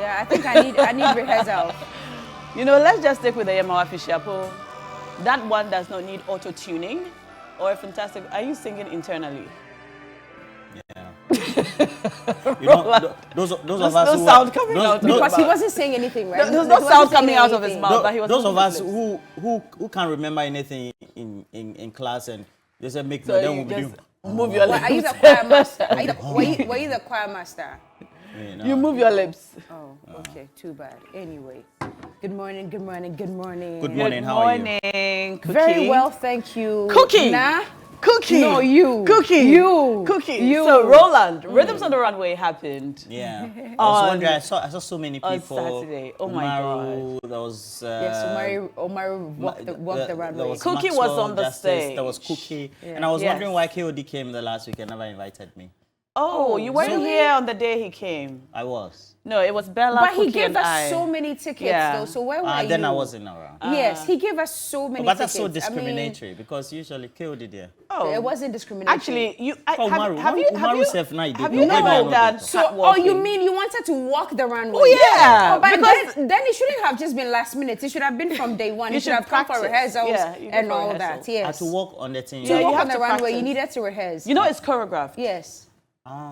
Yeah, I think I need rehearsal. You know, let's just stick with the Yamaha Fishapo. That one does not need auto-tuning or a fantastic... Are you singing internally? Yeah. You know, those of us no who sound coming out because he wasn't saying anything, right? There's no sound coming out of his mouth, but he was... Those of us who can't remember anything in class and they said make so then you we'll just move your lips. Are you the choir master? Were you the choir master? Yeah, no. You move your lips. Oh, okay, too bad. Anyway, good morning, good morning, good morning. Good morning, how are you? Cookie. Very well, thank you. Cookie. Nah. Cookie. No, you. Cookie. You. Cookie. You. So, Roland, Rhythms on the Runway happened. Yeah. I was wondering, I saw so many people. On Saturday. Oh my Umaru, God. There was... yes, Umaru walked the runway. Cookie was on the stage. There was Cookie. Yeah. And I was wondering why KOD came the last week and never invited me. Oh, you weren't here on the day he came. I was. No, it was Bella, But Cookie, he gave and us I. so many tickets, Yeah. though. So where were you? Then I wasn't around. Yes, he gave us so many But tickets. that's so discriminatory because usually KOD there. Oh, It wasn't discriminatory. actually, you Oh, Umaru. have you Have you know that? So, oh, you mean you wanted to walk the runway? Oh, yeah. Oh, but Because- then it shouldn't have just been last minute. It should have been from day one. You You should have should come for practice. rehearsals Yeah, you go and for all rehearsal. that. Yes. to walk on the team. To Yeah, you walk have on the to runway, practice. you needed to rehearse. You know it's choreographed. Yes.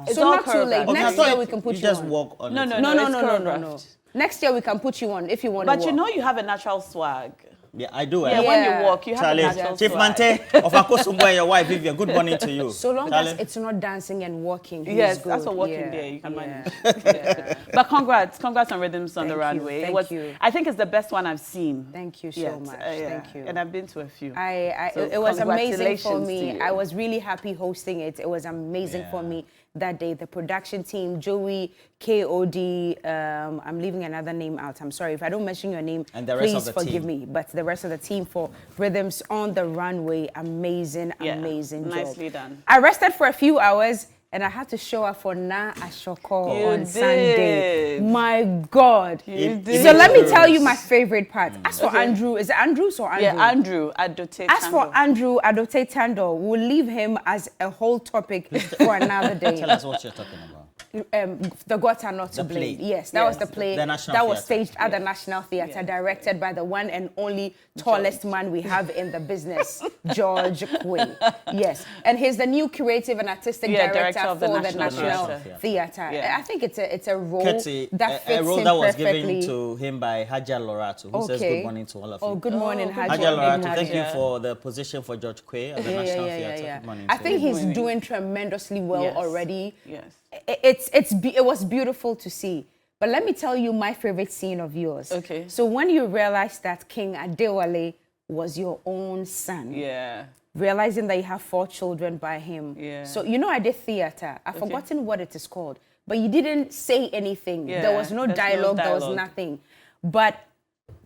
It's So all not too late. choreographed. Okay, I Next thought year we can put you you just on. walk on No, the no, team. no, it's No. choreographed. Next year we can put you on if you want But to you walk. know you have a natural swag. Yeah, I do. Yeah, eh? when Yeah. you walk, you have Charlie, a natural Chief swag. Mante of Akosumbo and your wife, Vivian, good morning to you. So long Charlie? as it's not dancing and walking. he's Yes, good. that's what walking Yeah, there you can yeah, manage. yeah. But congrats on Rhythms on the Thank you, Runway. thank It was, you. I think it's the best one I've seen. Thank you so yet. much. Yeah. Thank you. And I've been to a few. So So it was amazing for congratulations to me. you. I was really happy hosting it. It was amazing for me that day. The production team, Joey, KOD, I'm leaving another name out. I'm sorry if I don't mention your name. And the rest please of the forgive team. me. But the rest of the team for Rhythms on the Runway, amazing, Yeah, amazing job. nicely done. I rested for a few hours. And I had to show up for Na Ashoko You on did. Sunday. My God. You did. So let me tell you my favorite part. As for Okay. Andrew, is it Andrews or Andrew? Yeah, Andrew Adote As for Tando. Andrew Adote Tando, we'll leave him as a whole topic for another day. Tell us what you're talking about. The Gods Are Not to The Blame. play. Yes, that was the play The National that was Theatre. staged at the National Theatre, directed by the one and only tallest man we have in the business, George Quinn. Yes, and he's the new creative and artistic director of for the the National National Theatre. Theatre. Yeah. I think it's a role Ketty, that fits a role him that was perfectly. given to him by Haja Lorato, who says good morning to all of you. Oh, good morning, good Haja. Haja Lorato, Haja. thank you for the position for George Quay at the National Theatre. Good morning I to think you. he's doing tremendously well Yes. already. Yes. It was beautiful to see. But let me tell you my favorite scene of yours. Okay. So when you realized that King Adewale was your own son, Yeah. realizing that you have 4 children by him. Yeah. So you know I did theater. I've forgotten what it is called. But you didn't say anything. Yeah, There was no there's no dialogue, there was dialogue. nothing. But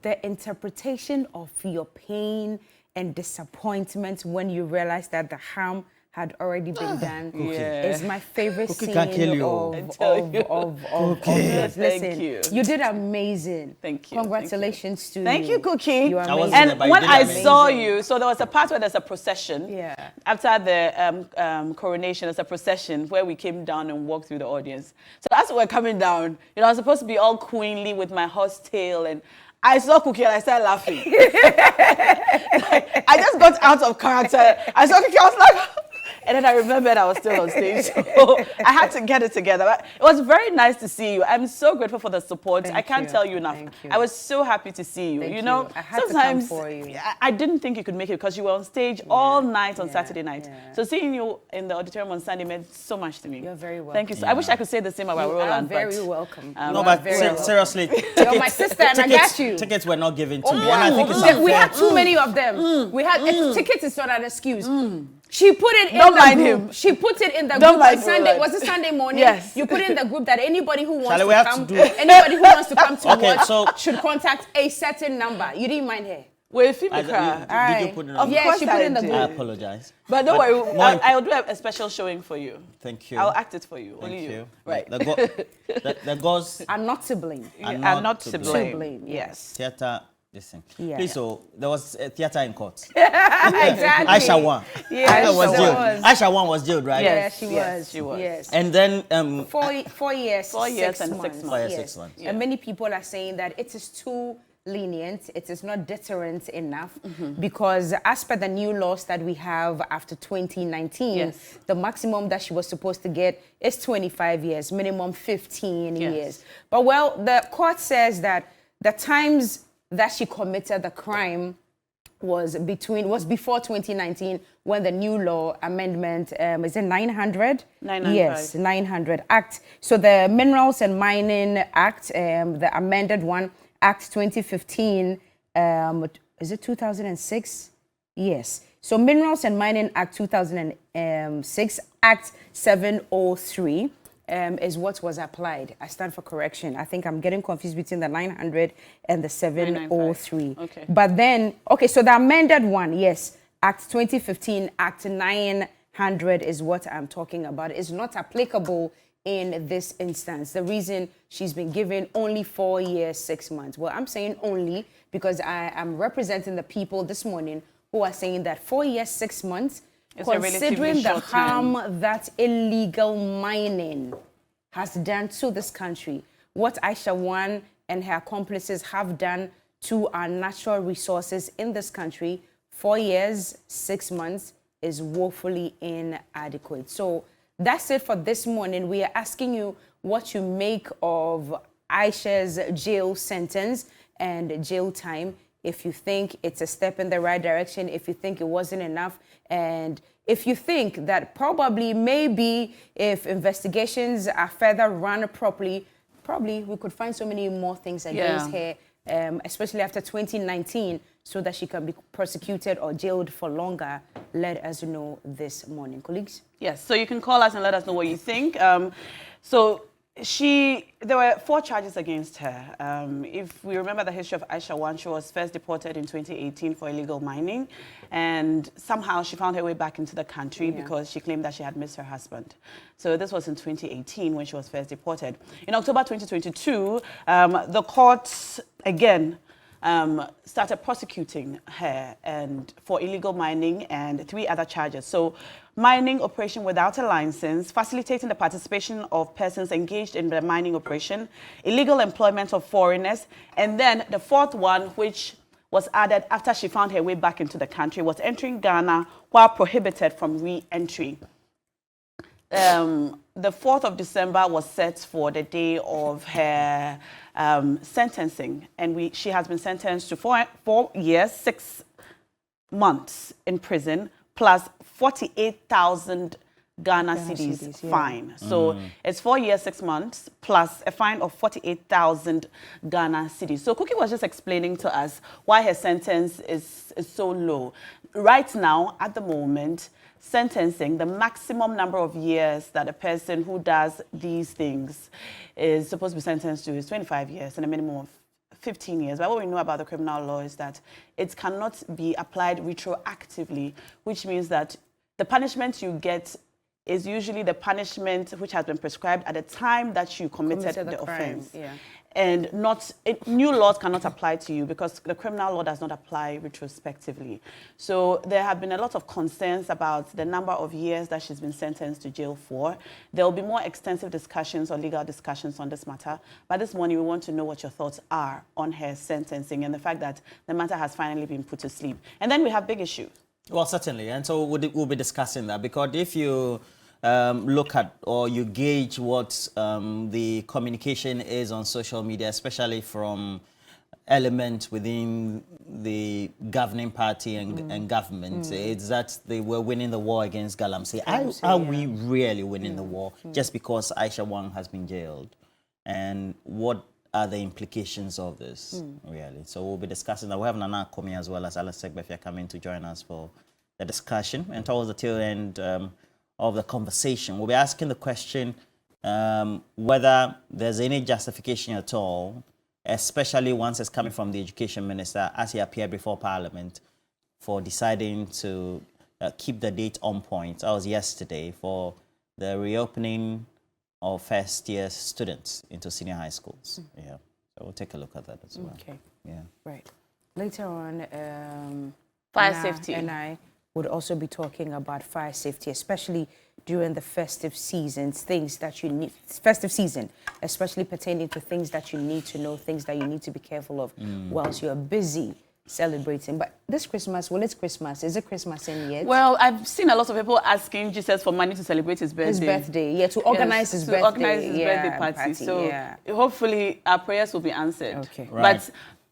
the interpretation of your pain and disappointment when you realized that the harm had already been done Yeah. is my favorite Cookie scene can kill you. of yours. Listen, Thank you. you did amazing. Thank you. Congratulations to you. Thank you, Cookie. You are I wasn't amazing. there, but And you when did I amazing. saw you, so there was a part where there's a procession. Yeah. After the coronation, there's a procession where we came down and walked through the audience. So as we're coming down, you know, I was supposed to be all queenly with my horse tail, and I saw Cookie and I started laughing. I just got out of character. I saw Cookie, I was like, and then I remembered I was still on stage. So I had to get it together. But it was very nice to see you. I'm so grateful for the support. Thank I can't you. tell you enough. Thank you. I was so happy to see you. Thank you know, you. I had to come sometimes for you. I didn't think you could make it because you were on stage all night on Saturday night. yeah. So seeing you in the auditorium on Sunday meant so much to me. You're very welcome. Thank you. I wish I could say the same about You are Roland. very but, welcome. um, No, You but are very welcome. seriously, You're my sister and I got you. Tickets were not given to me, and I think it's We unfair. had too many of them. We had tickets is not an excuse. She put it in Don't the mind group. him. She put it in the Don't group mind on Sunday. Roland. Was it Sunday morning? Yes. You put it in the group that anybody who wants Charlie, to we have to come, do- anybody who wants to come to Okay, watch so- should contact a certain number. You didn't mind her. Wait, if you Did you put it on? Yeah, course she put I in the did. I group. apologize. But don't worry, more I'll do a special showing for you. Thank you. I'll act it for you. Thank Only you. you. Right. The gods I'm not to blame. are not not to to blame. To blame, Yes. Theatre Listen. Yeah. Please, so there was a theater in court. Exactly. Aisha Huang. Yeah, was she jailed. was. Aisha Huang was jailed, right? Yeah, Yes, she yes, was. she was. Yes. And then 4 years, 4 years 6 and 6 months. months. 4 years, Yes. 6 months. Yeah. And many people are saying that it is too lenient, it is not deterrent enough, because as per the new laws that we have after 2019, Yes. the maximum that she was supposed to get is 25 years, minimum 15 Yes. years. But well, the court says that the times that she committed the crime was before 2019, when the new law amendment is it 900? 995. Yes, 900 Act. So the Minerals and Mining Act, the amended one, Act 2015, is it 2006? Yes. So Minerals and Mining Act 2006, Act 703. Is what was applied. I stand for correction. I think I'm getting confused between the 900 and the 703. Okay. But then, okay, so the amended one, yes, Act 2015, Act 900 is what I'm talking about. It's not applicable in this instance. The reason she's been given only 4 years, 6 months. Well, I'm saying only because I am representing the people this morning who are saying that 4 years, 6 months, It's a considering relatively the short time. harm that illegal mining has done to this country, what Aisha Huang and her accomplices have done to our natural resources in this country, 4 years, 6 months is woefully inadequate. So that's it for this morning. We are asking you what you make of Aisha's jail sentence and jail time. If you think it's a step in the right direction, if you think it wasn't enough, and if you think that probably maybe if investigations are further run properly, probably we could find so many more things against her, especially after 2019, so that she can be prosecuted or jailed for longer. Let us know this morning, colleagues. Yes, so you can call us and let us know what you think. There were 4 charges against her. If we remember the history of Aisha Huang, she was first deported in 2018 for illegal mining, and somehow she found her way back into the country because she claimed that she had missed her husband. So this was in 2018 when she was first deported. In October 2022, the courts again started prosecuting her and for illegal mining and 3 other charges. So mining operation without a license, facilitating the participation of persons engaged in the mining operation, illegal employment of foreigners, and then the 4th one, which was added after she found her way back into the country, was entering Ghana while prohibited from re-entry. The 4th of December was set for the day of her sentencing, and she has been sentenced to 4 years, 6 months in prison, plus 48,000 Ghana cedis fine. So it's 4 years, 6 months, plus a fine of 48,000 Ghana cedis. So Cookie was just explaining to us why her sentence is so low. Right now, at the moment, sentencing, the maximum number of years that a person who does these things is supposed to be sentenced to is 25 years and a minimum of 15 years. But what we know about the criminal law is that it cannot be applied retroactively, which means that the punishment you get is usually the punishment which has been prescribed at the time that you committed the offense. And new laws cannot apply to you because the criminal law does not apply retrospectively. So there have been a lot of concerns about the number of years that she's been sentenced to jail for. There will be more extensive discussions or legal discussions on this matter. But this morning, we want to know what your thoughts are on her sentencing and the fact that the matter has finally been put to sleep. And then we have big issues. Well, certainly. And so we'll be discussing that, because if you look at or you gauge what the communication is on social media, especially from elements within the governing party and government, it's that they were winning the war against Galamsey. Are we really winning the war just because Aisha Huang has been jailed? And what are the implications of this, really? So we'll be discussing that. We have Nana Komi as well as Alice Segbefia coming to join us for the discussion. And towards the tail end of the conversation, we'll be asking the question whether there's any justification at all, especially once it's coming from the Education Minister, as he appeared before Parliament, for deciding to keep the date on point. That was yesterday, for the reopening of first-year students into senior high schools. Yeah, so we'll take a look at that as well. Okay. Yeah. Right. Later on, Fire Anna safety. and I would also be talking about fire safety, especially during the festive seasons, things that you need, festive season, especially pertaining to things that you need to know, things that you need to be careful of whilst you're busy celebrating. But this Christmas, well, it's Christmas. Is it Christmas in yet? Well, I've seen a lot of people asking Jesus for money to celebrate his birthday. His birthday, yeah, to organize his birthday. To organize his birthday party. So hopefully our prayers will be answered. Okay. Right. But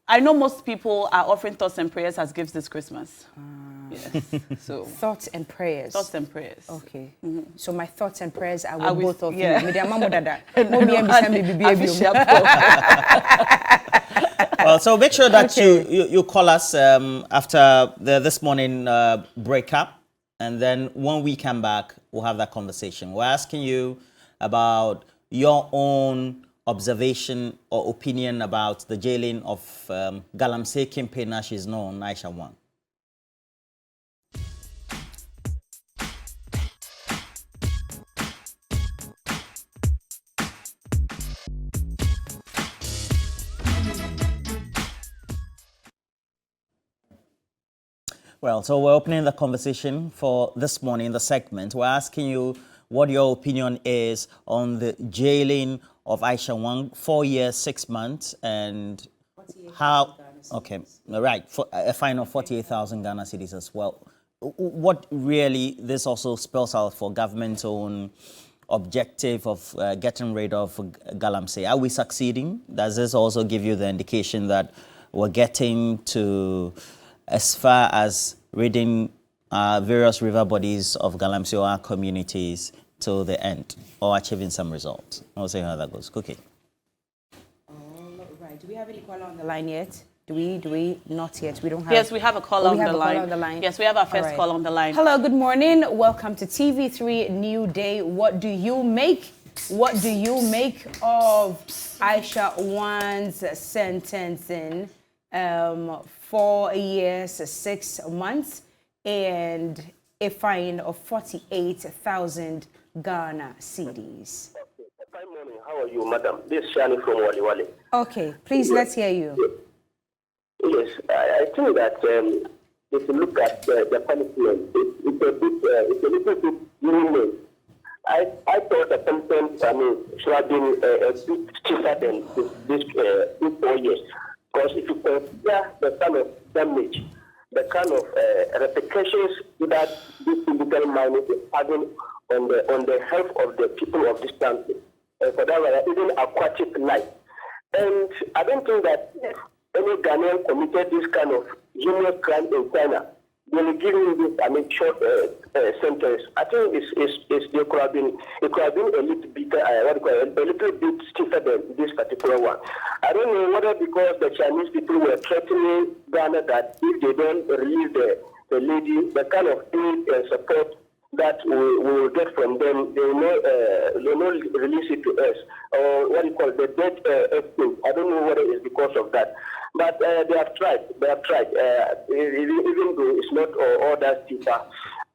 I know most people are offering thoughts and prayers as gifts this Christmas. Yes. So Thoughts and prayers. thoughts and prayers. Okay. So my thoughts and prayers are with Are with- both of yeah. you. Media mama dada. No, Mo bi em bisa me bibi ebi o. Well, so make sure that you call us after this morning breakup, and then when we come back, we'll have that conversation. We're asking you about your own observation or opinion about the jailing of Galamsey campaign, as she's known, Aisha Huang. Well, so we're opening the conversation for this morning, the segment. We're asking you what your opinion is on the jailing of Aisha Huang, 4 years, 6 months, and how, okay, right, for a fine of 48,000 Ghana cedis as well. What really this also spells out for government's own objective of getting rid of Galamsey. Are we succeeding? Does this also give you the indication that we're getting to as far as ridding various river bodies of Galamsey or our communities to the end, or achieving some results? I'll see how that goes. Cookie. Right. Do we have any caller on the line yet? Do we? Not yet. We don't have. Yes, we have a caller on the line. Caller on the line. Yes, we have our first right. caller on the line. Hello, good morning. Welcome to TV3 New Day. What do you make? What do you make of Aisha Huang's sentencing? 4 years, 6 months, and a fine of 48,000 Ghana cedis. Fine morning. How are you, madam? This is Shani from Wali Wali. Okay, please, let's hear you. Yes, I think that if you look at the punishment, it's a little bit lenient. I thought the punishment, should have been a bit stiffer than this 4 years. Because if you consider the kind of damage, the kind of repercussions that this illegal mining is having on the health of the people of this country, for that matter, even aquatic life. And I don't think that if any Ghanaian committed this kind of heinous crime in China, they will give him this, short sentence. I think it could have been a little bit, a little bit stiffer than this particular one. I don't know whether because the Chinese people were threatening Ghana that if they don't release the lady, the kind of aid and support that we will get from them, they will not release it to us, or what you call the death estate. I don't know whether it's because of that. But they have tried. Even though it's not all that stiffer,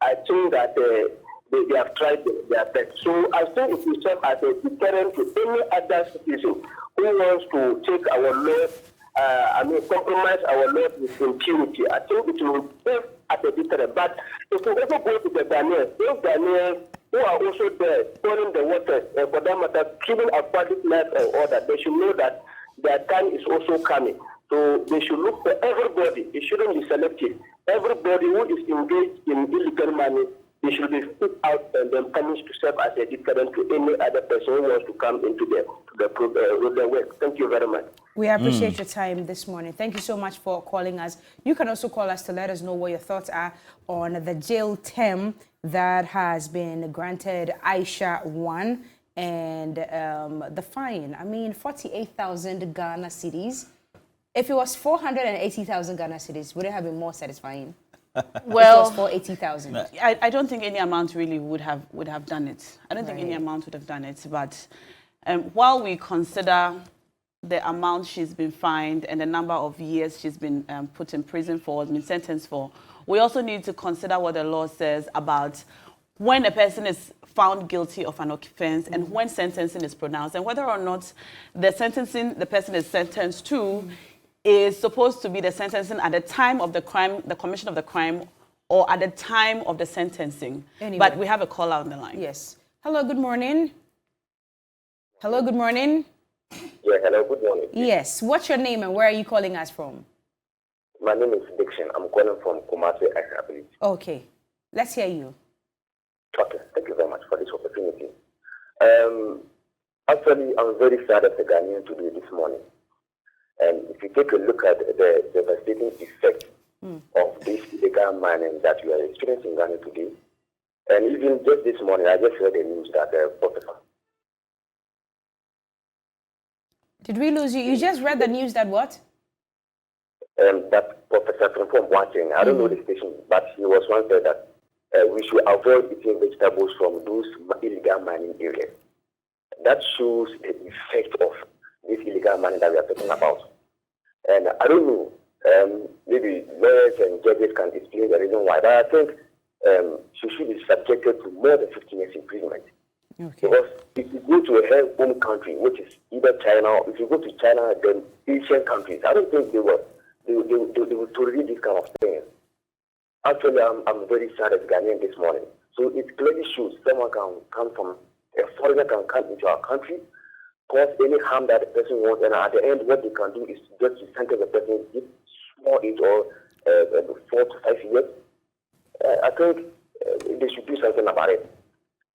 I think that they have tried their best. So I think it will serve as a deterrent to any other citizen who wants to take our laws, compromise our laws with impunity. I think it will serve as a deterrent. But if we also go to the Ghanaians, those Ghanaians who are also there, pouring the waters, for that matter, keeping aquatic life and order, they should know that their time is also coming. So they should look for everybody. It shouldn't be selective. Everybody who is engaged in illegal money, they should be put out and then punished to serve as a deterrent to any other person who wants to come into the work. Thank you very much. We appreciate your time this morning. Thank you so much for calling us. You can also call us to let us know what your thoughts are on the jail term that has been granted Aisha Huang and the fine. 48,000 Ghana cedis. If it was 480,000 Ghana cedis, would it have been more satisfying? Well, it was 480,000. I don't think any amount really would have done it. I don't think any amount would have done it. But while we consider the amount she's been fined and the number of years she's been put in prison for, been sentenced for, we also need to consider what the law says about when a person is found guilty of an offense and when sentencing is pronounced, and whether or not the sentencing the person is sentenced to is supposed to be the sentencing at the time of the crime, the commission of the crime, or at the time of the sentencing. Anyway. But we have a call out on the line. Yes. Hello, good morning. Hello, good morning. Yeah, hello, good morning. Yes. What's your name and where are you calling us from? My name is Dixon. I'm calling from Kumasi, I believe. Okay. Let's hear you. Okay, thank you very much for this opportunity. Actually, I'm very sad as a Ghanaian today this morning. And if you take a look at the devastating effect of this illegal mining that we are experiencing in Ghana today, and even just this morning, I just heard the news that Professor. Did we lose you? You just read the news that what? That Professor from watching, I don't know the station, but he was one said that we should avoid eating vegetables from those illegal mining areas. That shows the effect of this illegal mining that we are talking about. And I don't know, maybe lawyers and judges can explain the reason why, but I think she should be subjected to more than 15 years imprisonment. Okay. Because if you go to a home country, which is either China, or if you go to China, then Asian countries, I don't think they will tolerate this kind of thing. Actually, I'm very sad as Ghanaian this morning. So it clearly shows someone can come from, a foreigner can come into our country, cause any harm that the person wants, and at the end, what they can do is just to sentence the person, give small age or 4 to 5 years. I think they should do something about it.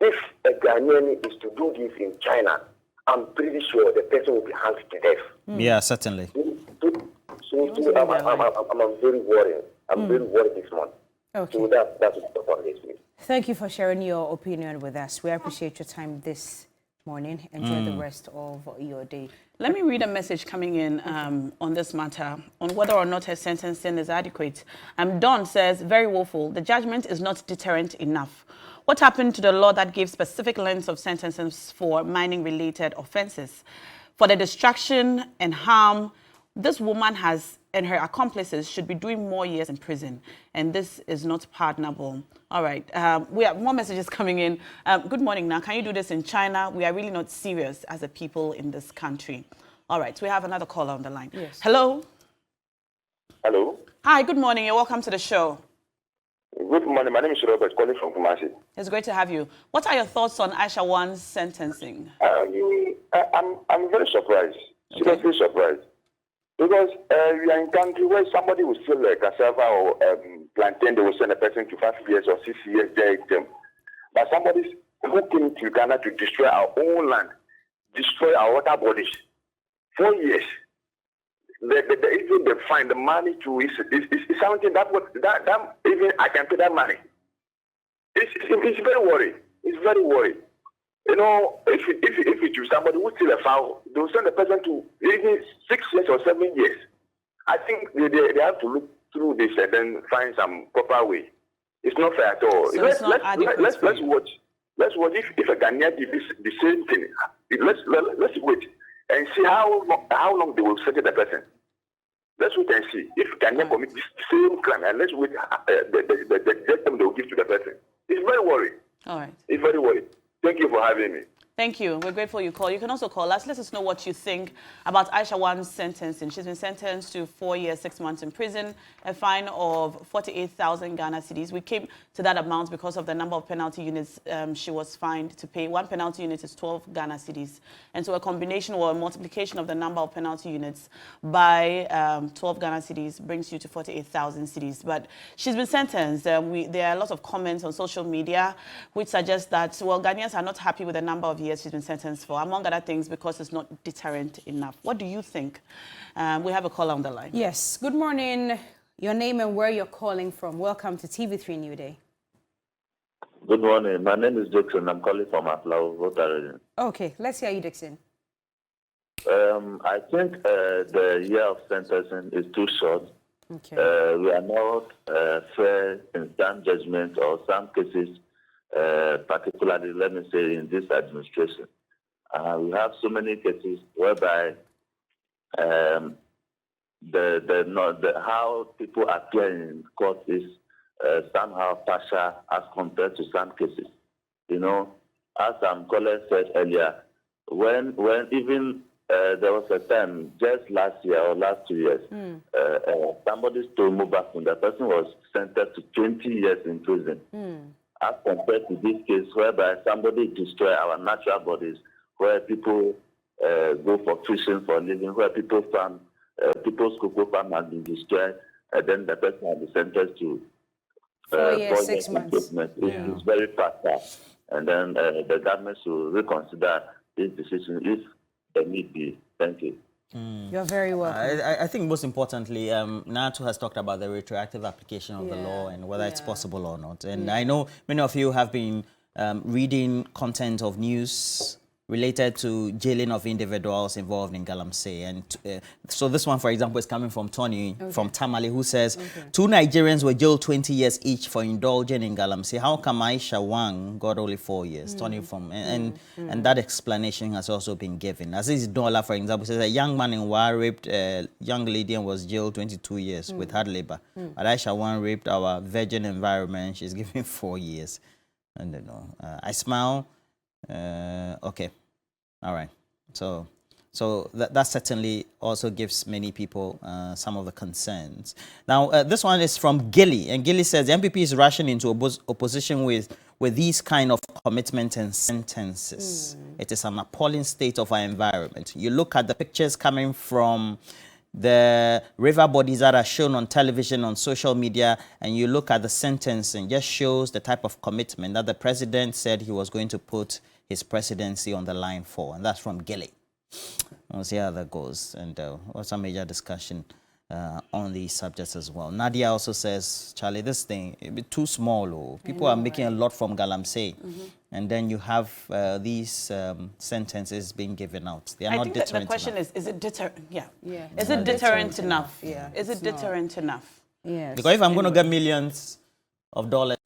If a Ghanaian is to do this in China, I'm pretty sure the person will be hanged to death. Yeah, certainly. So I'm very worried. I'm very worried this month. Okay. So that's what this week. Thank you for sharing your opinion with us. We appreciate your time this morning. Enjoy the rest of your day. Let me read a message coming in on this matter, on whether or not her sentencing is adequate. Don says, very woeful. The judgment is not deterrent enough. What happened to the law that gave specific lengths of sentences for mining-related offenses? For the destruction and harm, this woman has and her accomplices should be doing more years in prison, and this is not pardonable. All right, we have more messages coming in. Good morning now. Can you do this in China? We are really not serious as a people in this country. All right, we have another caller on the line. Yes. Hello. Hello. Hi, good morning. You're welcome to the show. Good morning. My name is Robert, calling from Kumasi. It's great to have you. What are your thoughts on Aisha Huang's sentencing? I'm very surprised. Seriously surprised. Because we are in a country where somebody will steal a cassava or plantain, they will send a person to 5 years or 6 years jail term. But somebody who came to Ghana to destroy our own land, destroy our water bodies, 4 years. Even they find the money to is something that even I can pay that money. It's very worrying. It's very worrying. You know, if it is somebody who steal a fowl, they will send the person to even 6 years or 7 years. I think they have to look through this and then find some proper way. It's not fair at all. So let's watch. Let's watch if a Ghanaian did the same thing. Let's wait and see how long they will sentence the person. Let's wait and see if Ghanaian commit the same crime, and let's wait the death they will give to the person. It's very worrying. All right. It's very worrying. Thank you for having me. Thank you. We're grateful you called. You can also call us. Let us know what you think about Aisha Huang's sentencing. She's been sentenced to 4 years, 6 months in prison, a fine of 48,000 Ghana cedis. We came to that amount because of the number of penalty units she was fined to pay. One penalty unit is 12 Ghana cedis. And so a combination or a multiplication of the number of penalty units by 12 Ghana cedis brings you to 48,000 cedis. But she's been sentenced. There are a lot of comments on social media which suggest that, well, Ghanaians are not happy with the number of years she's been sentenced for, among other things, because it's not deterrent enough. What do you think? We have a caller on the line. Yes. Good morning. Your name and where you're calling from. Welcome to TV3 New Day. Good morning. My name is Dixon. I'm calling from Aflau, Rotary. Okay. Let's hear you, Dixon. I think the year of sentencing is too short. Okay. We are not fair in some judgments or some cases, particularly, let me say, in this administration. We have so many cases whereby how people appear in court is somehow partial as compared to some cases. You know, as caller said earlier, when even there was a time just last year or last 2 years, somebody stole mobile phone. The person was sentenced to 20 years in prison. As compared to this case whereby somebody destroy our natural bodies, where people go for fishing for a living, where people farm, people's cocoa farm has been destroyed, and then the person has been sentenced to 4 years, 6 months. It's very fast. And then the government should reconsider this decision if there need be. Thank you. You're very welcome. I think most importantly, Natu has talked about the retroactive application of the law and whether it's possible or not. And I know many of you have been reading content of news related to jailing of individuals involved in Galamsey. And so this one, for example, is coming from Tony from Tamale, who says, 2 Nigerians were jailed 20 years each for indulging in Galamsey. How come Aisha Huang got only 4 years? Tony from, and that explanation has also been given. Aziz Dollar, for example, says a young man in Wa raped a young lady and was jailed 22 years with hard labor. But Aisha Huang raped our virgin environment. She's given 4 years. I don't know. I smile. Okay, all right. So that certainly also gives many people some of the concerns. Now, this one is from Gilly, and Gilly says the MPP is rushing into opposition with these kind of commitment and sentences. It is an appalling state of our environment. You look at the pictures coming from the river bodies that are shown on television, on social media, and you look at the sentencing, just shows the type of commitment that the president said he was going to put his presidency on the line for. And that's from Gilly. We'll see how that goes. And what's a major discussion on these subjects as well. Nadia also says, Charlie, this thing, a bit too small. Oh. People are making a lot from Galamsey. And then you have these sentences being given out. They are not deterrent enough. The question is it deterrent? Yeah. Is Not it deterrent enough? Yeah. Is it deterrent enough? Yes. Because if I'm going to get millions of dollars